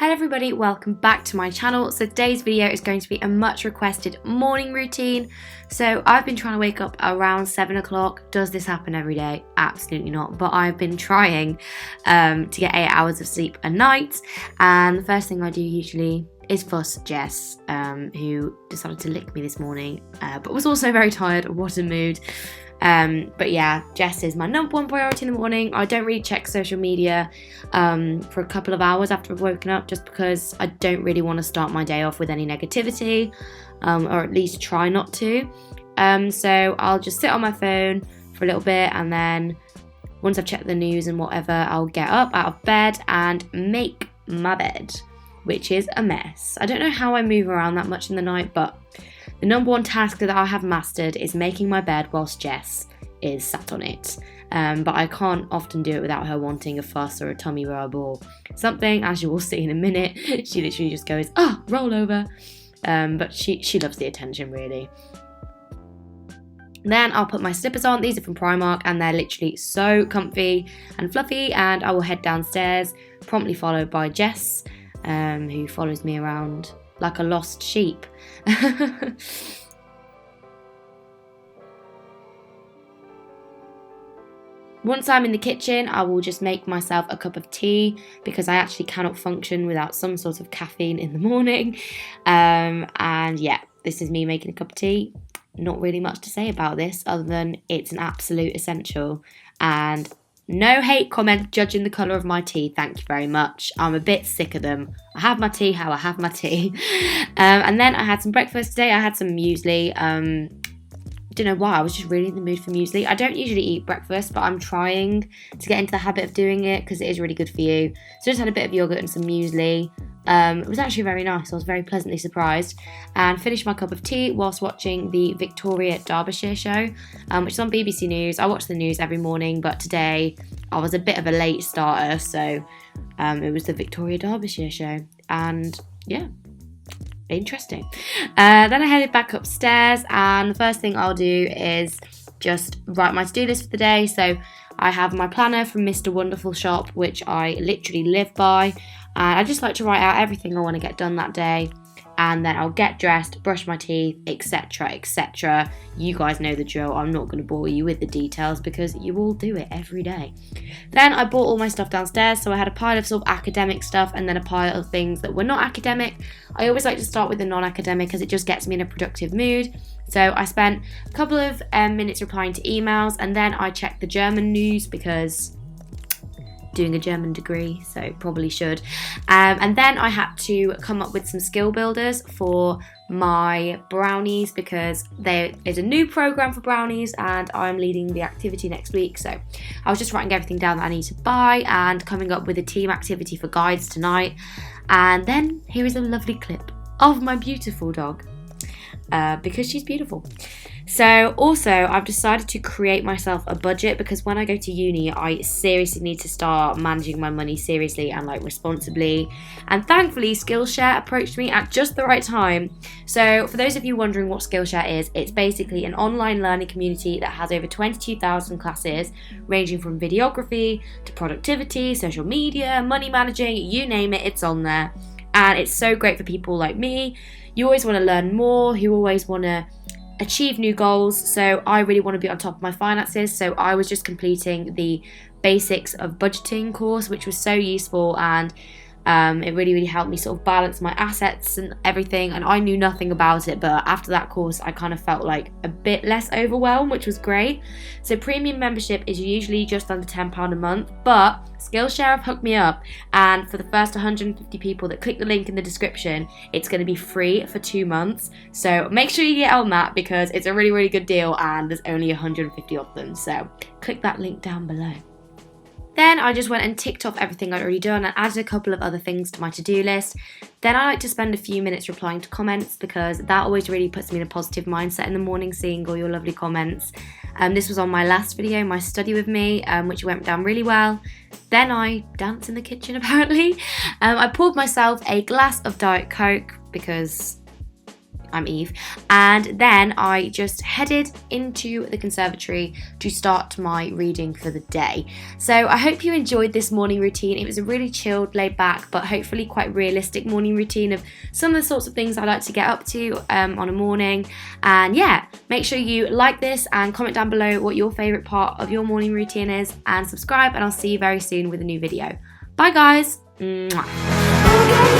Hello everybody, welcome back to my channel. So today's video is going to be a much requested morning routine. So I've been trying to wake up around 7 o'clock. Does this happen every day? Absolutely not. But I've been trying to get 8 hours of sleep a night. And the first thing I do usually is fuss Jess, who decided to lick me this morning, but was also very tired. What a mood. But yeah, Jess is my number one priority in the morning. I don't really check social media for a couple of hours after I've woken up, just because I don't really want to start my day off with any negativity, or at least try not to. So I'll just sit on my phone for a little bit, and then once I've checked the news and whatever, I'll get up out of bed and make my bed, which is a mess. I don't know how I move around that much in the night, but the number one task that I have mastered is making my bed whilst Jess is sat on it. But I can't often do it without her wanting a fuss or a tummy rub or something, as you will see in a minute. She literally just goes, roll over. But she loves the attention, really. Then I'll put my slippers on. These are from Primark and they're literally so comfy and fluffy, and I will head downstairs, promptly followed by Jess, who follows me around like a lost sheep. Once I'm in the kitchen, I will just make myself a cup of tea, because I actually cannot function without some sort of caffeine in the morning. And yeah, this is me making a cup of tea. Not really much to say about this other than it's an absolute essential. And no hate comment judging the colour of my tea, thank you very much. I'm a bit sick of them. I have my tea how I have my tea. And then I had some breakfast today. I had some muesli. Don't know why, I was just really in the mood for muesli. I don't usually eat breakfast, but I'm trying to get into the habit of doing it because it is really good for you. So I just had a bit of yogurt and some muesli. It was actually very nice. I was very pleasantly surprised, and finished my cup of tea whilst watching the Victoria Derbyshire show, which is on BBC News. I watch the news every morning, but today I was a bit of a late starter, so it was the Victoria Derbyshire show, and yeah, interesting. Then I headed back upstairs, and the first thing I'll do is just write my to-do list for the day. So I have my planner from Mr. Wonderful Shop, which I literally live by, and I just like to write out everything I want to get done that day, and then I'll get dressed, brush my teeth, etc, etc. You guys know the drill. I'm not going to bore you with the details because you all do it every day. Then I bought all my stuff downstairs, so I had a pile of sort of academic stuff and then a pile of things that were not academic. I always like to start with the non-academic because it just gets me in a productive mood. So I spent a couple of minutes replying to emails, and then I checked the German news because doing a German degree, so probably should. And then I had to come up with some skill builders for my brownies, because there is a new program for brownies and I'm leading the activity next week. So I was just writing everything down that I need to buy and coming up with a team activity for guides tonight. And then here is a lovely clip of my beautiful dog, because she's beautiful. So also I've decided to create myself a budget, because when I go to uni I seriously need to start managing my money seriously and like responsibly, and thankfully Skillshare approached me at just the right time. So for those of you wondering what Skillshare is, it's basically an online learning community that has over 22,000 classes ranging from videography to productivity, social media, money managing, you name it, it's on there. And it's so great for people like me. You always want to learn more, who always want to achieve new goals. So I really want to be on top of my finances, so I was just completing the basics of budgeting course, which was so useful, and it really helped me sort of balance my assets and everything, and I knew nothing about it, but after that course I kind of felt like a bit less overwhelmed, which was great. So premium membership is usually just under £10 a month, but Skillshare have hooked me up, and for the first 150 people that click the link in the description, it's going to be free for 2 months. So make sure you get on that, because it's a really good deal and there's only 150 of them, so click that link down below. Then I just went and ticked off everything I'd already done and added a couple of other things to my to-do list. Then I like to spend a few minutes replying to comments, because that always really puts me in a positive mindset in the morning, seeing all your lovely comments. This was on my last video, my study with me, which went down really well. Then I danced in the kitchen apparently. I poured myself a glass of Diet Coke because I'm Eve, and then I just headed into the conservatory to start my reading for the day. So I hope you enjoyed this morning routine. It was a really chilled, laid back, but hopefully quite realistic morning routine of some of the sorts of things I like to get up to on a morning. And yeah, make sure you like this and comment down below what your favourite part of your morning routine is, and subscribe, and I'll see you very soon with a new video. Bye guys! Mwah.